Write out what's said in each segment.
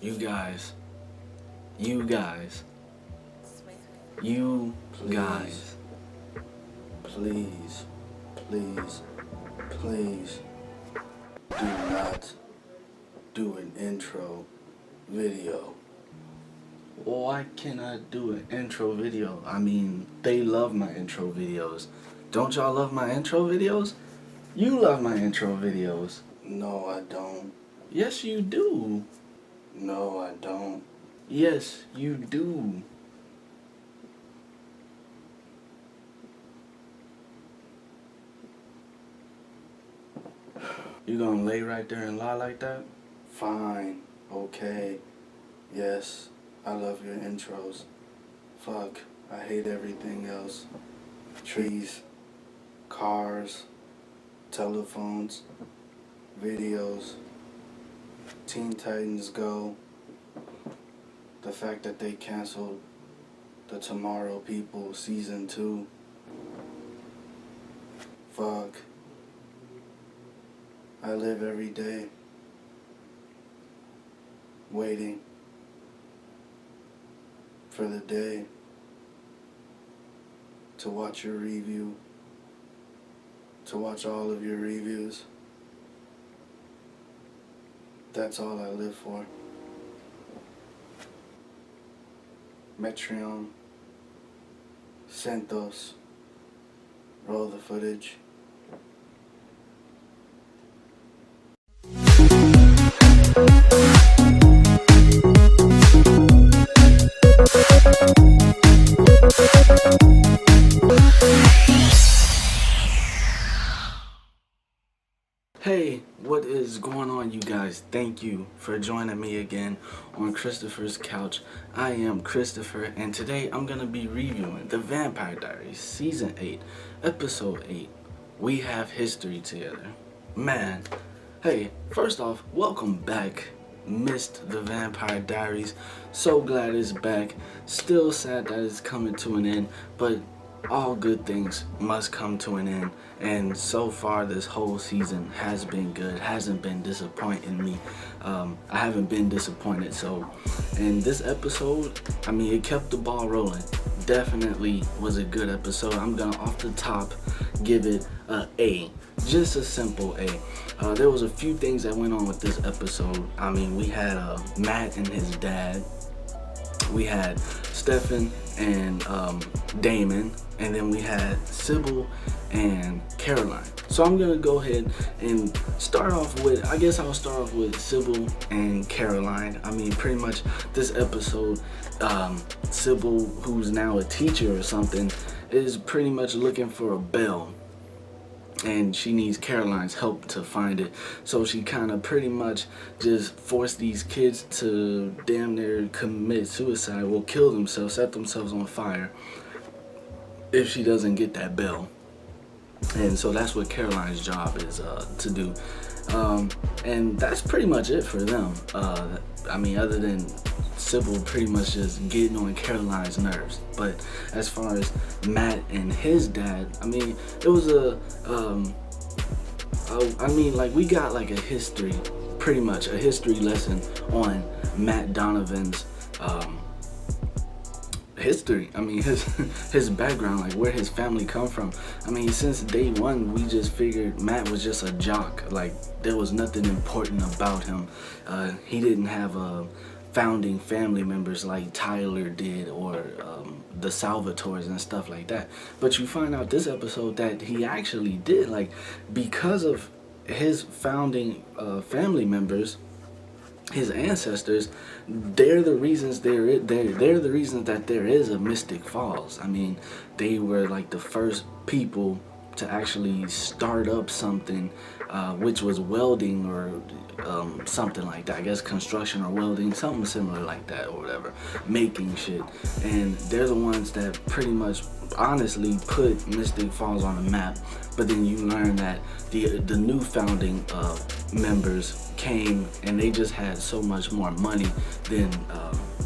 You guys, you guys, you guys. Please, please, please do not do an intro video. Why can't I do an intro video? I mean, they love my intro videos. Don't y'all love my intro videos? You love my intro videos. No, I don't. Yes, you do. No, I don't. Yes, you do. You gonna lay right there and lie like that? Fine, okay. Yes, I love your intros. Fuck, I hate everything else. Trees, cars, telephones, videos, Teen Titans Go, the fact that they canceled the Tomorrow People Season 2. Fuck. I live every day waiting for the day to watch your review, to watch all of your reviews. That's all I live for. Metreon, Santos, roll the footage. Hey, what is going on, you guys? Thank you for joining me again on Christopher's Couch. I am Christopher, and today I'm going to be reviewing The Vampire Diaries Season 8, Episode 8. We have history together. Man, hey, first off, welcome back. Missed The Vampire Diaries. So glad it's back. Still sad that it's coming to an end, but all good things must come to an end, and so far this whole season has been good, hasn't been disappointing me. I haven't been disappointed. So in this episode, I mean, it kept the ball rolling. Definitely was a good episode. I'm gonna off the top give it a A, just a simple A. There was a few things that went on with this episode. I mean, we had Matt and his dad, we had Stefan and Damon, and then we had Sybil and Caroline. So I'm gonna go ahead and start off with, I guess I'll start off with Sybil and Caroline. I mean, pretty much this episode, Sybil, who's now a teacher or something, is pretty much looking for a bell, and she needs Caroline's help to find it. So she kind of pretty much just forced these kids to damn near commit suicide, will kill themselves, set themselves on fire if she doesn't get that bell. And so that's what Caroline's job is to do. And that's pretty much it for them. I mean, other than Sybil pretty much just getting on Caroline's nerves. But as far as Matt and his dad, I mean, it was I mean, like, we got like a history, pretty much a history lesson on Matt Donovan's history. I mean, his background, like where his family come from. I mean, since day one, we just figured Matt was just a jock. Like, there was nothing important about him. He didn't have founding family members like Tyler did, or the Salvatores and stuff like that. But you find out this episode that he actually did, like, because of his founding family members, his ancestors, they're the reasons they're the reasons that there is a Mystic Falls. I mean, they were like the first people to actually start up something, which was welding or something like that. I guess construction or welding, something similar like that, or whatever, making shit. And they're the ones that pretty much honestly put Mystic Falls on the map. But then you learn that the new founding members came, and they just had so much more money than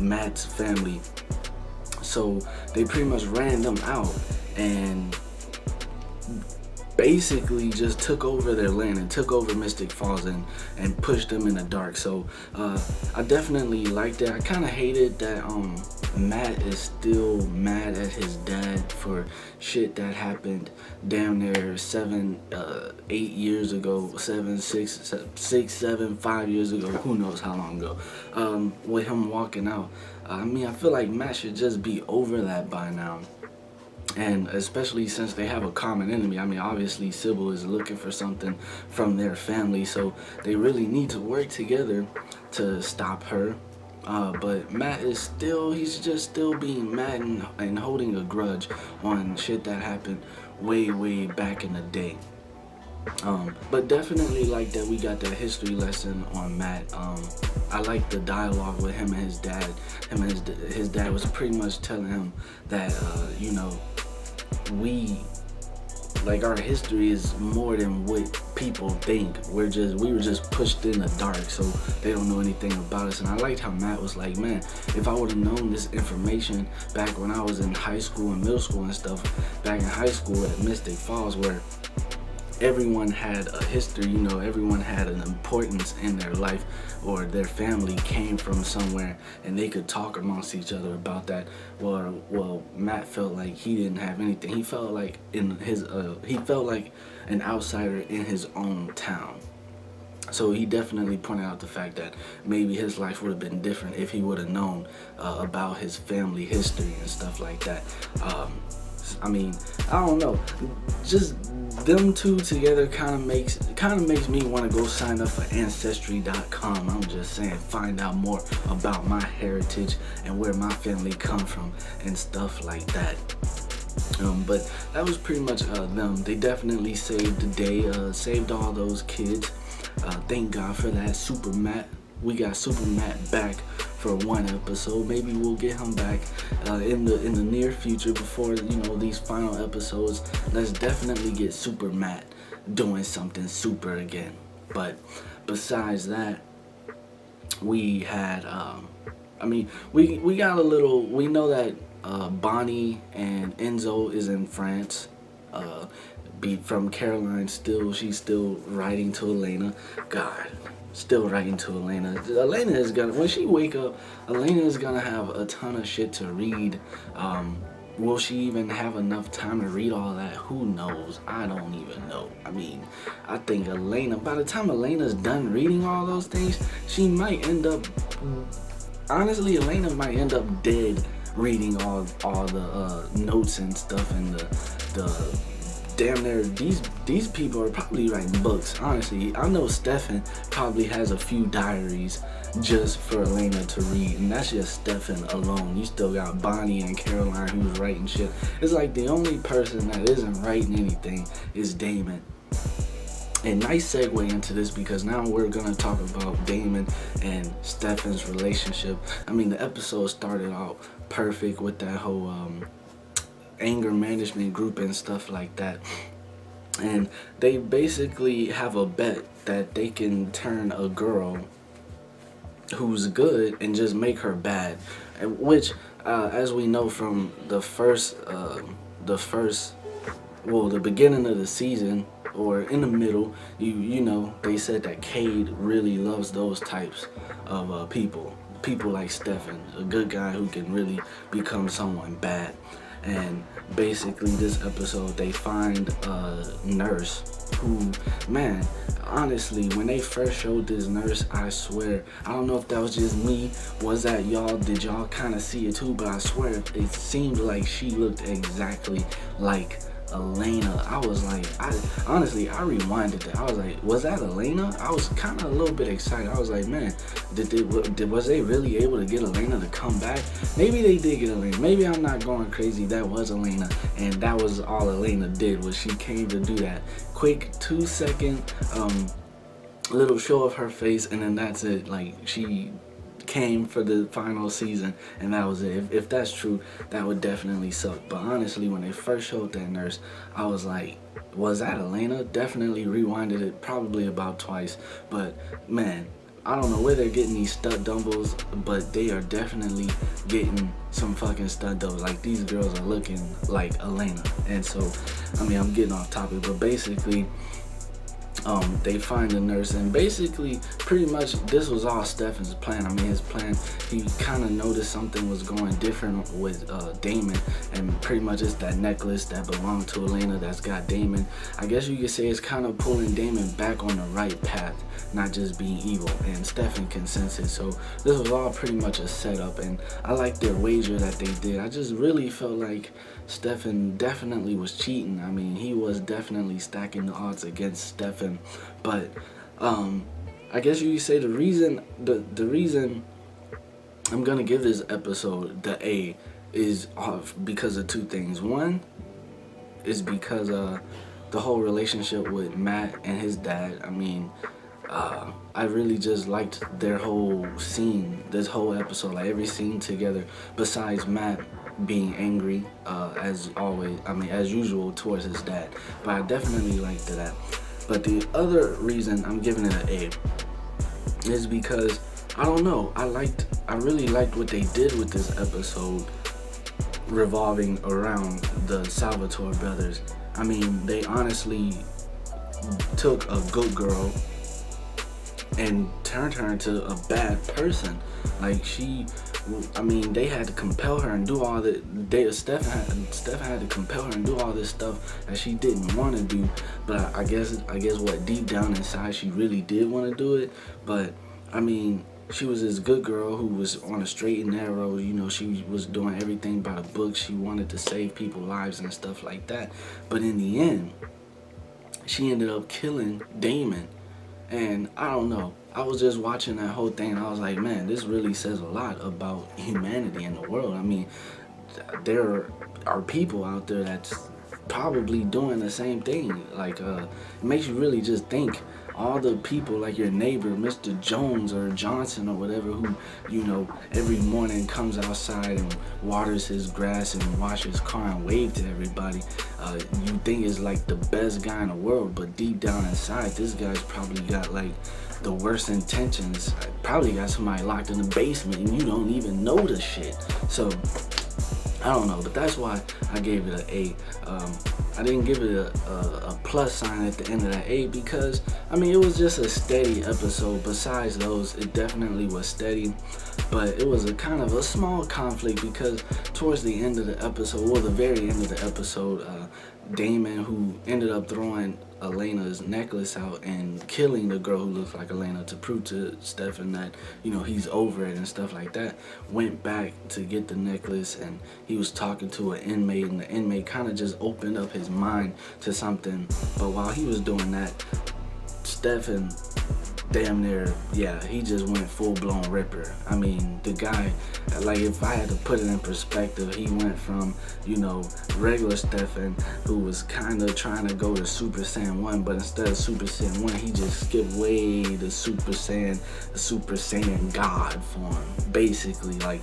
Matt's family, so they pretty much ran them out and basically just took over their land and took over Mystic Falls and pushed them in the dark. So I definitely liked it. I kind of hated that Matt is still mad at his dad for shit that happened damn near 8 years ago, 5 years ago, who knows how long ago, with him walking out. I mean, I feel like Matt should just be over that by now. And especially since they have a common enemy. I mean, obviously Sybil is looking for something from their family, so they really need to work together to stop her. But Matt is he's just still being mad and holding a grudge on shit that happened way back in the day. But definitely like that we got that history lesson on Matt. I like the dialogue with him and his dad. Him and his dad was pretty much telling him that, you know, our history is more than what people think. We were just pushed in the dark, so they don't know anything about us. And I liked how Matt was like, man, if I would have known this information back when I was in high school and middle school and stuff, back in high school at Mystic Falls, where everyone had a history, you know, everyone had an importance in their life, or their family came from somewhere and they could talk amongst each other about that. Well, Matt felt like he didn't have anything. He felt like he felt like an outsider in his own town. So he definitely pointed out the fact that maybe his life would have been different if he would have known about his family history and stuff like that. I mean, I don't know. Just them two together kind of makes me want to go sign up for Ancestry.com. I'm just saying, find out more about my heritage and where my family come from and stuff like that. But that was pretty much them. They definitely saved the day, saved all those kids. Thank God for that. Super Matt. We got Super Matt back for one episode. Maybe we'll get him back in the near future before, you know, these final episodes. Let's definitely get Super Matt doing something super again. But besides that, we had I mean, we got a little. We know that Bonnie and Enzo is in France. From Caroline, she's still writing to Elena. God, still writing to Elena. Elena is gonna, when she wake up, Elena is gonna have a ton of shit to read. Will she even have enough time to read all that? Who knows? I don't even know. I mean, I think by the time Elena's done reading all those things, she might end up, honestly, Elena might end up dead reading all the notes and stuff, and the damn near, these people are probably writing books. Honestly, I know Stefan probably has a few diaries just for Elena to read, and that's just Stefan alone. You still got Bonnie and Caroline who's writing shit. It's like the only person that isn't writing anything is Damon. And nice segue into this, because now we're gonna talk about Damon and Stefan's relationship. I mean, the episode started out perfect with that whole anger management group and stuff like that, and they basically have a bet that they can turn a girl who's good and just make her bad, which as we know from the beginning of the season, or in the middle, you know, they said that Cade really loves those types of people like Stefan, a good guy who can really become someone bad. And basically this episode, they find a nurse who, man, honestly, when they first showed this nurse, I swear, I don't know if that was just me, was that y'all, did y'all kind of see it too, but I swear it seemed like she looked exactly like Elena. I was like, I rewinded it. I was like, was that Elena? I was kind of a little bit excited. I was like, man, was they really able to get Elena to come back? Maybe they did get Elena. Maybe I'm not going crazy. That was Elena, and that was all Elena did, was she came to do that quick 2-second little show of her face, and then that's it. Like, she came for the final season, and that was it. If that's true, that would definitely suck. But honestly, when they first showed that nurse, I was like, was that Elena? Definitely rewinded it probably about twice. But man, I don't know where they're getting these stud doubles, but they are definitely getting some fucking stud doubles. Like, these girls are looking like Elena. And so, I mean, I'm getting off topic, but basically, they find a nurse, and basically, pretty much, this was all Stefan's plan. I mean, his plan, he kind of noticed something was going different with Damon, and pretty much it's that necklace that belonged to Elena that's got Damon. I guess you could say it's kind of pulling Damon back on the right path, not just being evil, and Stefan can sense it. So this was all pretty much a setup, and I like their wager that they did. I just really felt like Stefan definitely was cheating. I mean, he was definitely stacking the odds against Stefan, but I guess you could say the reason I'm gonna give this episode the A is because of two things. One is because the whole relationship with Matt and his dad. I mean, I really just liked their whole scene, this whole episode, like every scene together, besides Matt being angry, as always, I mean, as usual, towards his dad. But I definitely liked that. But the other reason I'm giving it an A is because, I don't know, I really liked what they did with this episode revolving around the Salvatore brothers. I mean, they honestly took a good girl and turned her into a bad person. Like, I mean, they had to compel her and do all that. Stefan had to compel her and do all this stuff that she didn't want to do. But I guess what, deep down inside, she really did want to do it. But I mean, she was this good girl who was on a straight and narrow. You know, she was doing everything by the book. She wanted to save people's lives and stuff like that. But in the end, she ended up killing Damon. And I don't know, I was just watching that whole thing, and I was like, man, this really says a lot about humanity in the world. I mean, there are people out there that's probably doing the same thing. Like, it makes you really just think. All the people, like your neighbor, Mr. Jones or Johnson or whatever, who, you know, every morning comes outside and waters his grass and washes his car and wave to everybody, you think is like the best guy in the world, but deep down inside, this guy's probably got like the worst intentions. Probably got somebody locked in the basement and you don't even know the shit. So I don't know, but that's why I gave it an A. I didn't give it a plus sign at the end of that A because, I mean, it was just a steady episode. Besides those, it definitely was steady, but it was a kind of a small conflict because towards the end of the episode, well, the very end of the episode, Damon, who ended up throwing Elena's necklace out and killing the girl who looks like Elena to prove to Stefan that, you know, he's over it and stuff like that, went back to get the necklace, and he was talking to an inmate, and the inmate kind of just opened up his mind to something. But while he was doing that, Stefan damn near, yeah, he just went full-blown Ripper. I mean, the guy, like, if I had to put it in perspective, he went from, you know, regular Stefan, who was kind of trying to go to Super Saiyan 1, but instead of Super Saiyan 1, he just skipped way to Super Saiyan God form. Basically, like,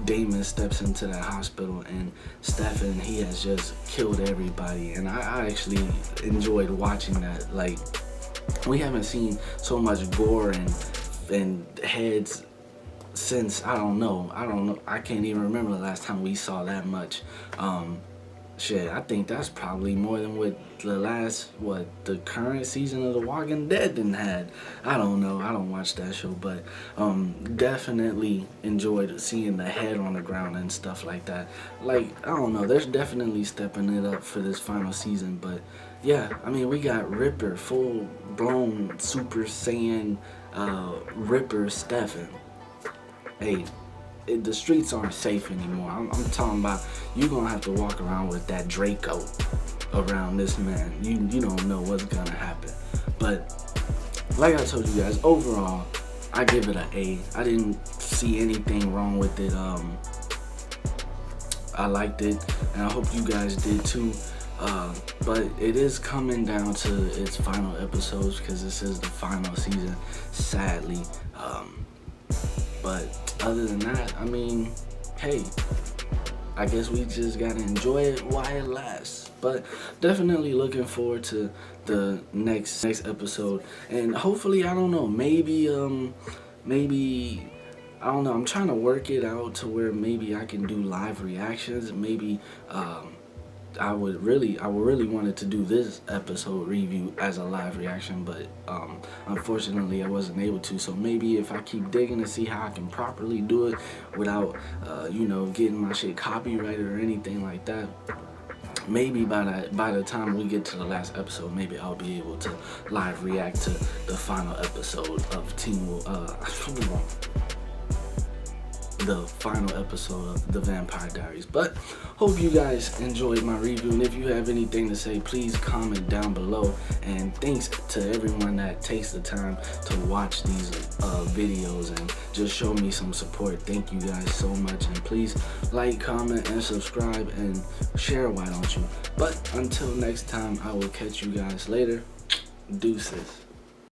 Damon steps into that hospital, and Stefan, he has just killed everybody, and I actually enjoyed watching that. Like, we haven't seen so much gore and heads since, I don't know, I can't even remember the last time we saw that much. Shit, I think that's probably more than what the current season of The Walking Dead done had. I don't know, I don't watch that show, but definitely enjoyed seeing the head on the ground and stuff like that. Like, I don't know, they're definitely stepping it up for this final season, but yeah, I mean, we got Ripper, full-blown Super Saiyan Ripper Stefan. Hey, the streets aren't safe anymore. I'm talking about, you're gonna have to walk around with that Draco around this man. You don't know what's gonna happen. But like I told you guys, overall, I give it an A. I didn't see anything wrong with it. I liked it, and I hope you guys did too. But it is coming down to its final episodes because this is the final season, sadly. But other than that, I mean, hey, I guess we just gotta enjoy it while it lasts. But definitely looking forward to the next episode, and hopefully, I don't know, maybe I don't know. I'm trying to work it out to where maybe I can do live reactions. Maybe I would really wanted to do this episode review as a live reaction, but unfortunately I wasn't able to. So maybe if I keep digging to see how I can properly do it without getting my shit copyrighted or anything like that, maybe by the time we get to the last episode, maybe I'll be able to live react to the final episode of the final episode of the Vampire Diaries. But hope you guys enjoyed my review, and if you have anything to say, please comment down below. And thanks to everyone that takes the time to watch these videos and just show me some support. Thank you guys so much, and please like, comment, and subscribe, and share, why don't you? But until next time, I will catch you guys later. Deuces.